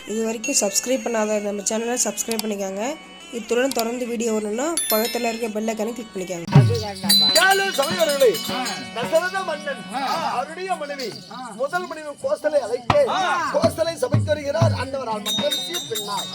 இது வரைக்கும் சப்ஸ்கிரைப் பண்ணாத நம்ம சேனலை சப்ஸ்கிரைப் பண்ணிக்கோங்க. இத்துடன் தொடர்ந்து வீடியோ வரணும்னா பக்கத்தில் இருக்க பெல் ஐகானை கிளிக் பண்ணிக்கோங்க. தசரத மன்னன் அவருடைய மனைவி முதல் மனைவி கோசலை அழைத்து கோசலை சபைக்கு வருகிறார். அந்தவரால் மக்கள் பின்னார்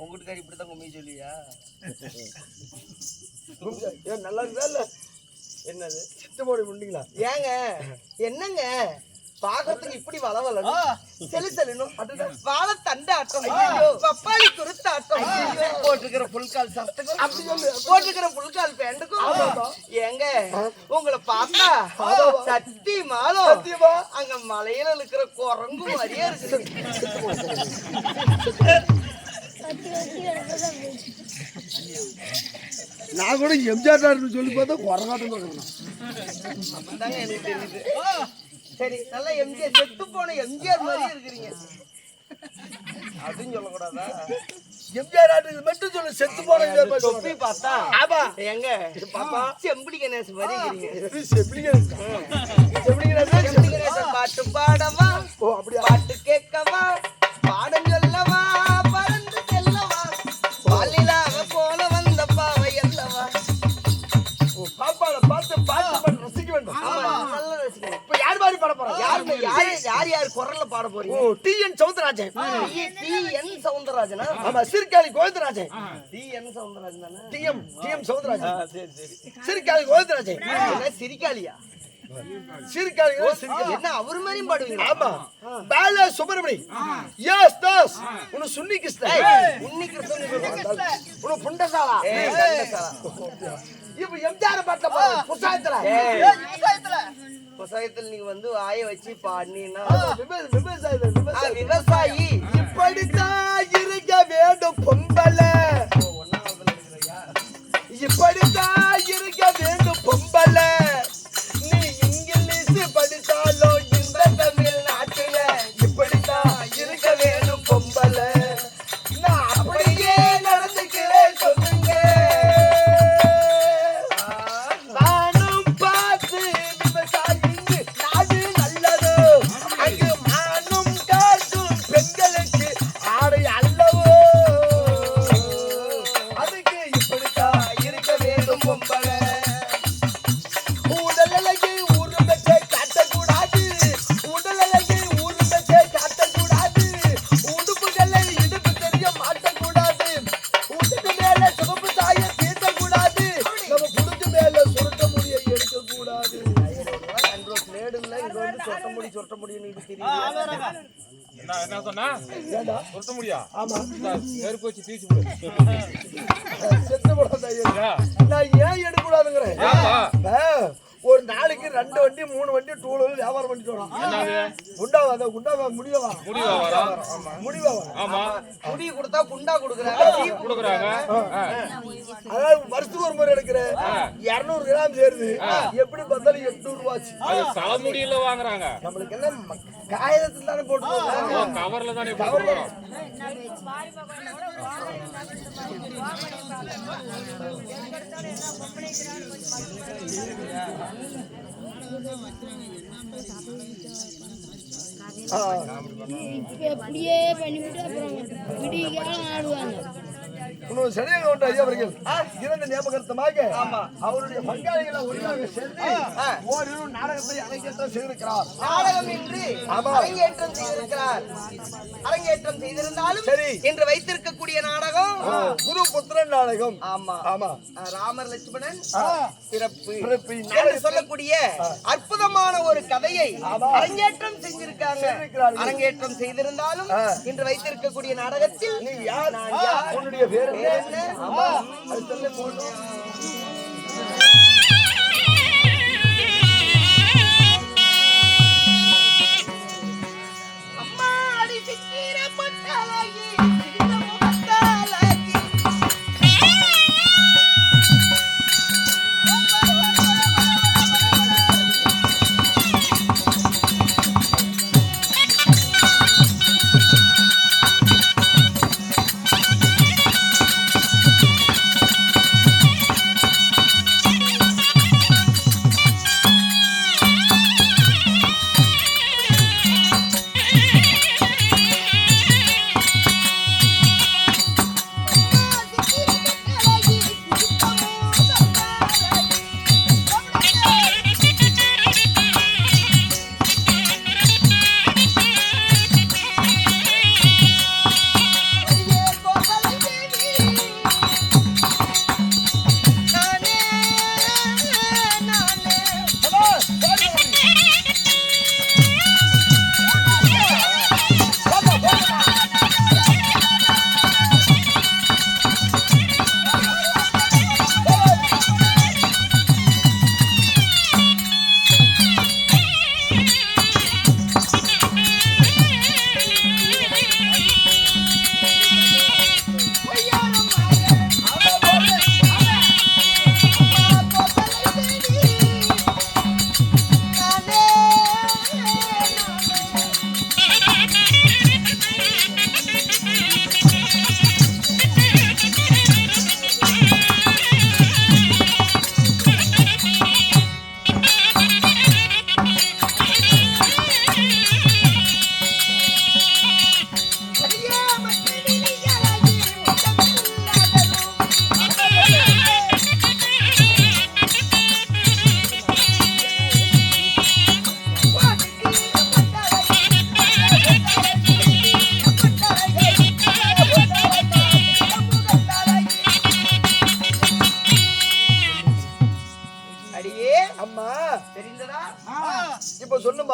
உங்க வீட்டுக்காரி இப்படிதான் கும்மி சொல்லியா? ஏன் நல்லா இருக்குதா இல்ல? என்னது சித்த போடி முடிங்களா? ஏங்க என்னங்க பாக்கிறதுக்கு இப்படி வளவலன்னு செலு செலுனும் வாழ தண்டாட்டம் பப்பாளி குருத்தாட்டம் போட்டிருக்கிற புல்கால் சட்டத்துக்கும் அப்படி சொல்லு. போட்டிருக்கிற புல்கால் பேண்டுக்கும் ஏங்க உங்களை பார்த்தா சத்தி மாதம் சத்தியமா? அங்க மலையில இருக்கிற குரங்கு மாதிரியே இருக்கு. நான் கூட எம்ஜிஆர் சொல்லி பார்த்தா குரங்காட்டம் தாங்க எனக்கு தெரியுது. சரி நல்லா எம்ஜிஆர் செத்து போன எம்ஜிஆர் மாதிரியே இருக்கிறீங்க. அப்படின்னு சொல்லக்கூடாதா? எம்ஜிஆர் ஆட்டு மட்டும் சொல்லு. செத்து போன தொப்பி பார்த்தா ஆமா எங்க பாப்பா செம்புடி கணேசன் மாதிரி இருக்கிறீங்க. செப்படி கணேசன் பாட்டு பாடவா ஓ அப்படியா? பாட்டு கேட்கவா பாடம் சொல்லவா பறந்து செல்லவா பாலிலாக போல வந்த பாவை அல்லவா. பாப்பால பார்த்து பாட்டு பண்ண ரசிக்க வேண்டும். ஆமா நல்லா ரசிக்கணும். இப்ப யார் மாதிரி பாட போறாங்க? யார் குரல்ல பாட போறீங்க? ஓ டிஎன் சௌந்தரராஜன். டிஎன் சவுந்தரராஜனா? ஆமா சிறுகாளி கோவிந்தராஜன். டிஎன் சவுந்தரராஜன் தானே? டிஎம் சௌந்தரராஜன். சரி சரி. சிறுகாளி கோவிந்தராஜன். என்ன சிரிக்காளியா? சிறுகாளி என்ன அவர் மாதிரியும் பாடுவீங்க? ஆமா பால சுப்பிரமணி. எஸ் தாஸ் உன சுன்னி கிருஷ்ணன். உன்னி கிருஷ்ணன் உன புண்டசாலா. கண்டசாலா. இப்ப எம்ஜிஆர் பாட்ட பாரு புசாயத்துல. விவசாயத்தில் நீங்க வந்து ஆய வச்சு பாடினீங்கன்னா விவசாயி இப்படித்தான் இருக்க வேண்டும் பொம்பளை. இப்படித்தான் இருக்க வேண்டும் பொம்பளை. நீ இங்கிலீஷ் படித்தாலும் இந்த தமிழ்நாட்டுல இப்படித்தான் இருக்க வேண்டும் பொம்பளை. நான் அப்படியே நடந்துக்கிறேன் சொல்லுங்க. நானும் பார்த்து விவசாயிக்கு நாடு நல்லது. அங்கு மானும் காசும் பெண்களுக்கு ஆடை அல்லவோ. அதுக்கு இப்படித்தான் இருக்க வேண்டும் பொம்பளை. உடல் அழகை ஊர்வலத்தை காட்டக்கூடாது. உடல் அழகை ஊர்வலத்தை காட்டக்கூடாது. உடுப்புகளை இடுப்பு தெரிய மாட்டக்கூடாது. உடுப்பு மேல சிவப்பு சாய தீர்த்தக்கூடாது. நம்ம புடுக்கு மேல சுருட்ட முடியை எடுக்கக்கூடாது. சொட்ட முடியும் தெரியும். என்ன சொன்னா ஏண்டா? சொல்ல முடியா? ஆமா நெருப்பு வச்சு தீச்சு போடு. செத்து போடாத ஐயா. நான் ஏன் எடுக்கக்கூடாதுங்கிறேன். ஏப்பா? ஒரு நாளைக்கு 2 வண்டி 3 வண்டி டூலர் வியாபாரம் பண்ணிட்டு வரோம். என்னது? குண்டாவா அந்த குண்டாவா முடியவா முடிவா வரோம். முடிவாவா. ஆமா முடி கொடுத்தா குண்டா கொடுக்குறாங்க. கொடுக்குறாங்க. அதாவது வருஷத்துக்கு ஒரு முறை எடுக்கிற 200 கிராம் சேருது. எப்படி பார்த்தாலும் 800 ரூபாச்சு. அது தலைமுடியில வாங்குறாங்க. நம்மளுக்கு என்ன காயத்துல தானே போட்டு கவர்ல தானே போடுறோம். அப்படியே பண்ணிவிட்டு அப்புறம் விடிகாலம் ஆடுவாங்க. சரியாக உண்டு ஐயா அவர்கள் இறந்த ஞாபகத்தமாக அவருடைய பங்காளிகளை ஒன்றாக சேர்ந்து ஓரிரு நாடகத்தை அரங்கேற்றம் செய்திருக்கிறார். நாடகம் இன்று அரங்கேற்றம் செய்திருக்கிறார். அரங்கேற்றம் செய்திருந்தாலும் சரி இன்று வைத்திருக்கக்கூடிய நாடகம் குரு புத்திரன் நாடகம். ஆமா ஆமா ராமர் லட்சுமணன் பிறப்பு பிறப்பு என்று சொல்லக்கூடிய அற்புதமான ஒரு கதையை அரங்கேற்றம் செஞ்சிருக்காங்க. அரங்கேற்றம் செய்திருந்தாலும் இன்று வைத்திருக்கக்கூடிய நாடகத்தில் நீ யார்? உன்னுடைய பேர் என்ன? ஆமா அது சொல்ல போகணும். அம்மா அடி சிக்கிர பொட்டாலாகி சிக்கிர முகத்தாலாகி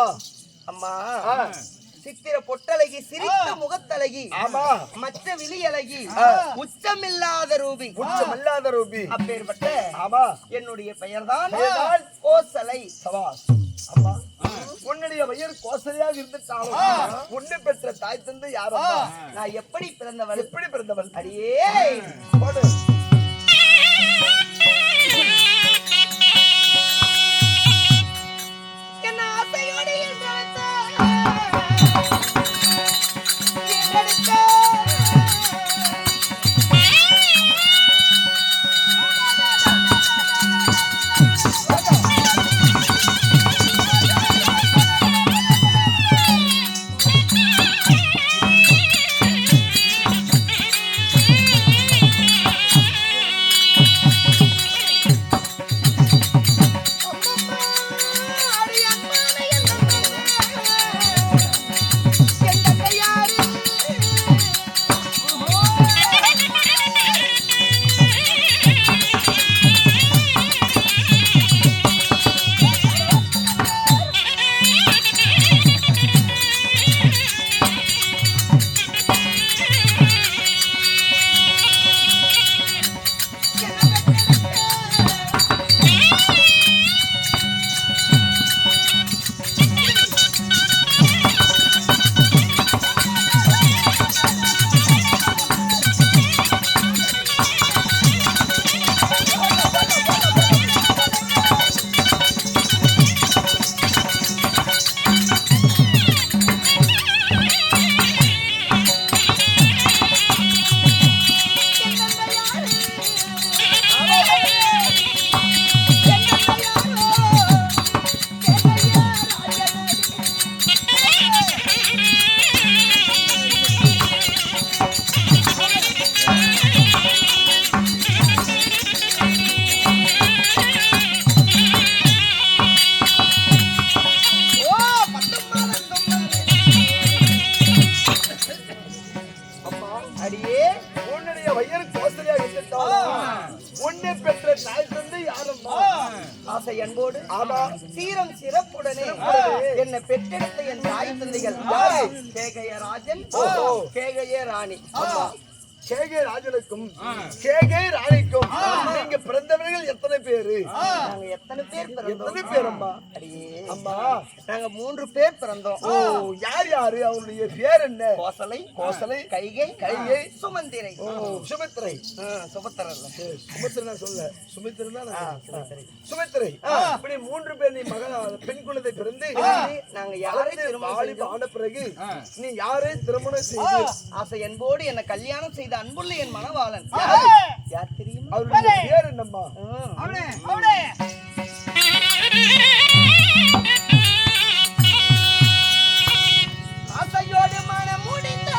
ஆமா அம்மா ஆ. சித்திர பொட்டழகி சிரித்த முகத்தழகி ஆமா மச்ச விழி அழகி உச்சமில்லாத ரூபி உச்சமில்லாத ரூபி அப்பேற்பட்ட ஆமா என்னுடைய பெயர்தான் பெயர்தான் கோசலை. சபாஸ் அம்மா உன்னுடைய வயிறு கோசலையாக இருந்துட்டாலும் உன்னை பெற்ற தாய் தந்தை யாரம்மா? நான் எப்படி பிறந்தவள்? எப்படி பிறந்தவள்? அடியே போடு. என் ஆசையோடு அடியே உன்னுடைய வயிறு கோசலையாக இருந்துட்டாலும் உன்னை பெற்ற தாய் தந்தை யாரம்மா? ஆசை அன்போடு ஆமா சீரம் சிறப்புடனே என்னை பெற்றெடுத்த என் தாய் தந்தைகள் கேகய ராஜன் கேகய ராணி. ஆமா கேகே ராஜனுக்கும் கேகே ராணிக்கும் நீங்க பிறந்தவர்கள் எத்தனை பேரு? நாங்க எத்தனை பேர் பிறந்தோம்? எத்தனை பேர் அம்மா? அடியே அம்மா நாங்க 3 பேர் பிறந்தோம். ஓ யார் யாரு? அவருடைய பேர் என்ன? கோசலை கோசலை கைகை கைகை சுமந்திரை ஓ சுமித்திரை சுபத்திரல்ல சுமித்திரனா சொல்ல சுமித்திரன் தான் சுமித்திரை இப்படி 3 பேர் நீ மகன் பெண் குழந்தை பிறந்து நாங்க யாரை வளர்ந்து திருமணம் வாலிப செஞ்சோம்? ஆன பிறகு நீ யாரை திருமணம் செய்து ஆசை அன்போடு என்ன கல்யாணம் செய்த அன்புள்ள என் மணவாளன் யார் தெரியுமா? அவருடைய பேர் என்னம்மா? ஆசையோடு மனம் முடிந்த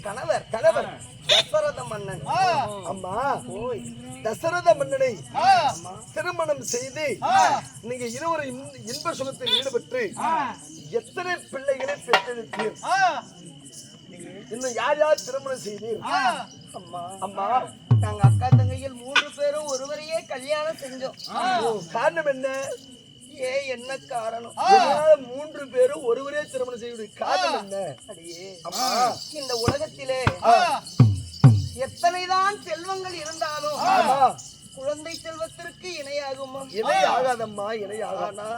கணவர் கணவர் தசரத மன்னன். அம்மா தசரத மன்னனை திருமணம் செய்து நீங்க இருவரும் இன்ப சுகத்தில் ஈடுபட்டு எத்தனை பிள்ளைகளை பெற்றெடுத்தீர்? இன்னும் யார் யார் திருமணம் செய்தீர்? அம்மா அம்மா நாங்க அக்கா தங்கையில் 3 பேரும் ஒருவரையே கல்யாணம் செஞ்சோம். காரணம் என்ன? என்ன காரணம்? 3 பேரும் ஒருவரே திருமணம் செய்வது காரணம் என்ன? அடியே அம்மா இந்த உலகத்திலே எத்தனைதான் செல்வங்கள் இருந்தாலும் ஆமா குழந்தை செல்வத்திற்கு இணையாகுமா? இணை ஆகாதம்மா, இணை ஆகாதா.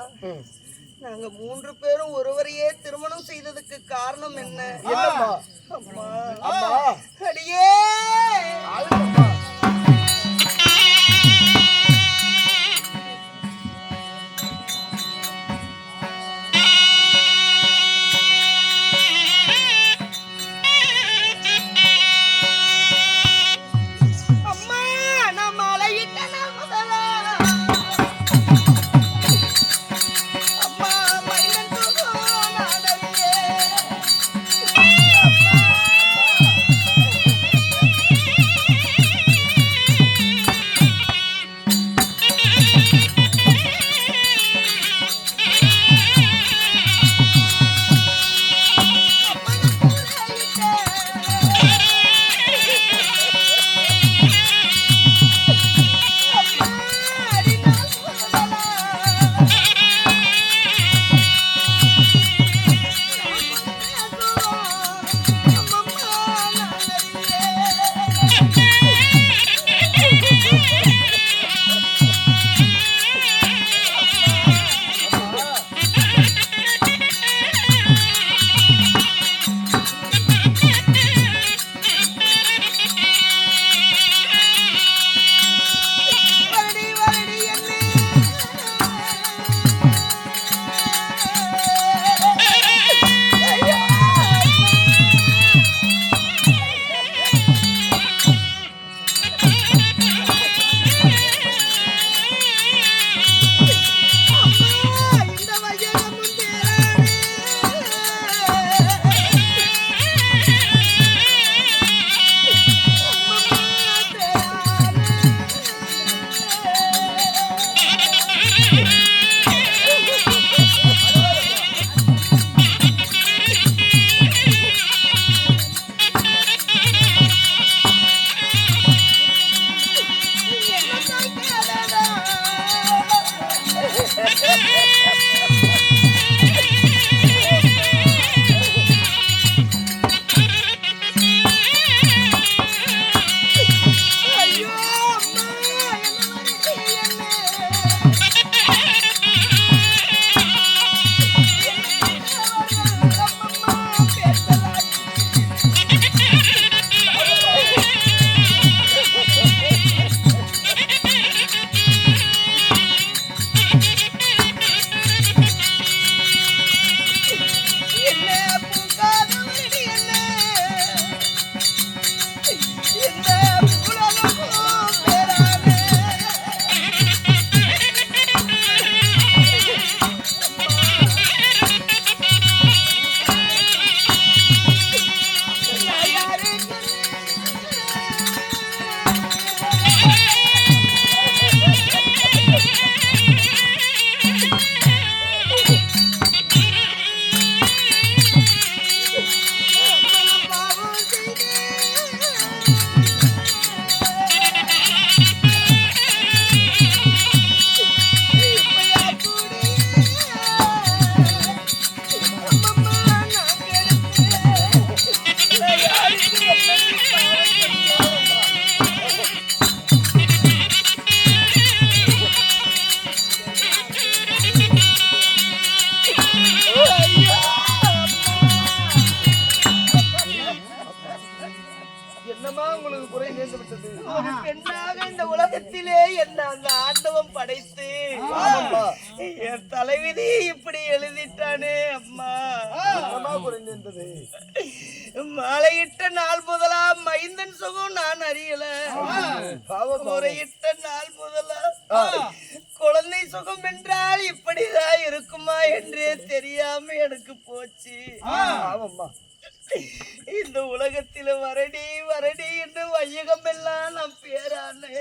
நாங்க 3 பேரும் ஒருவரையே திருமணம் செய்ததுக்கு காரணம் என்ன? என்னம்மா? அம்மா அம்மா அடியே ஆளுங்கம்மா. அம்மா நான் மலையிட்ட முதலா அம்மா மயிலன் தூக்கம் நாடறியே என்னமா உங்களுக்கு குறை நேர்ந்து விட்டது? ஒரு பெண்ணாக இந்த உலகத்திலே என்ன அந்த ஆண்டவன் படைத்து என் தலைவிதி இப்படி எழுதிட்டானே அம்மா. என்னமா குறை நேர்ந்தது? மாலையிட்ட நாள் முதலா மைந்தன் சுகம் நான் அறியல. முறையிட்ட நாள் முதலா குழந்தை சுகம் என்றால் இப்படிதான் இருக்குமா என்றே தெரியாம எனக்கு போச்சு. ஆமாம்மா. இந்த உலகத்தில வரடி வரடி என்று வையகம் எல்லாம் நான் பேரானே.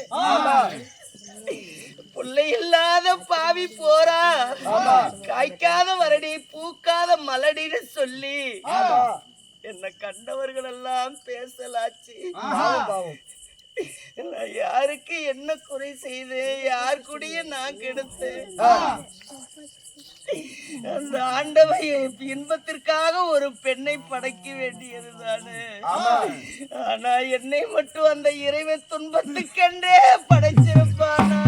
புள்ளை இல்லாத பாவி போறா, காய்க்காத வரடி பூக்காத மலடின்னு சொல்லி என்ன கண்டவர்கள் எல்லாம் பேசலாச்சு. நான் யாருக்கு என்ன குறை செய்தேன், யார் கூடயே நான் கெடுத்தேன். அந்த ஆண்டவை இன்பத்திற்காக ஒரு பெண்ணை படைக்க வேண்டியதுதானே. ஆனா என்னை மட்டும் அந்த இறைவன் துன்பத்துக்கென்றே படைச்சிருப்பானா?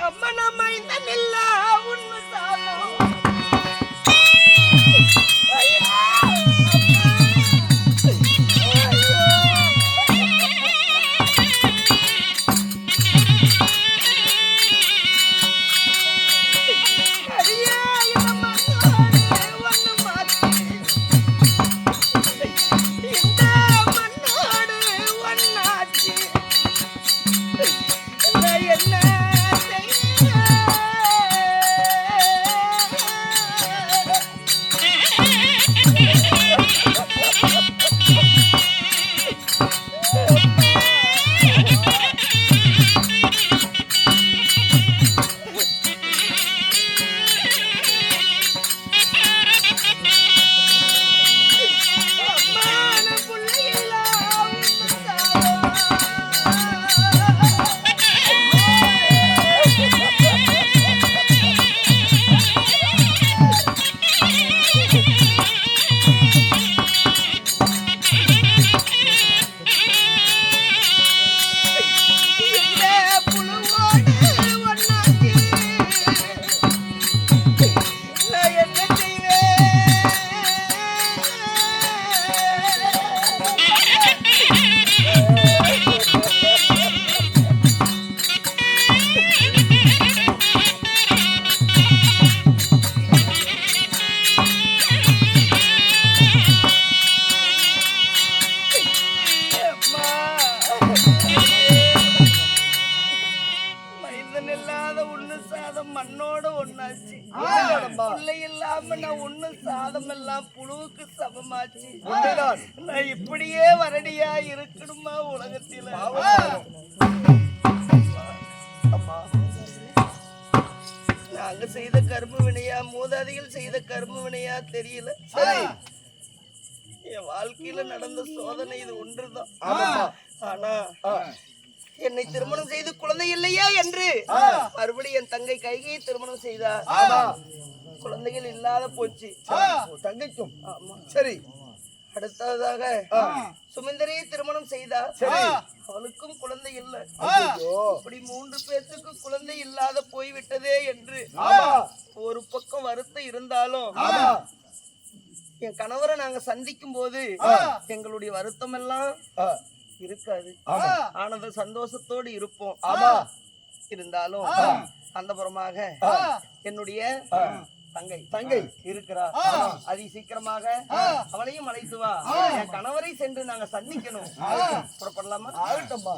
அம்மா நம்ம இந்த நில்லா உண்மை சாதம். மண்ணோட ஒண்ணாச்சு. பிள்ளை இல்லாம நான் ஒண்ணு சாதம் எல்லாம் புழுவுக்கு சமமாச்சு. நான் இப்படியே வரடியா இருக்கணுமா உலகத்தில? நாங்க செய்த கர்ம வினையா, மூதாதிகள் செய்த கர்ம வினையா தெரியல. என் வாழ்க்கையில நடந்த சோதனை இது ஒன்றுதான். ஆனா என்னை திருமணம் செய்து குழந்தை இல்லையா என்று மறுபடியும் என் தங்கை கைகையை திருமணம் செய்தார். குழந்தைகள் இல்லாத போச்சு தங்கைக்கும். சரி, அடுத்ததாக சுமந்தரையை திருமணம் செய்தார். அவளுக்கும் குழந்தை இல்லை. இப்படி 3 பேருக்கு குழந்தை இல்லாத போய்விட்டதே என்று ஒரு பக்கம் வருத்தம் இருந்தாலும் என் கணவரை நாங்க சந்திக்கும் போது எங்களுடைய வருத்தம் எல்லாம் இருக்காது. ஆனந்த சந்தோஷத்தோடு இருப்போம். இருந்தாலும் அந்த புறமாக என்னுடைய தங்கை இருக்கிறார். அதி சீக்கிரமாக அவளையும் அழைத்து வா. என் கணவரை சென்று நாங்க சந்திக்கணும். புறப்படலாமா? ஆகட்டும்பா.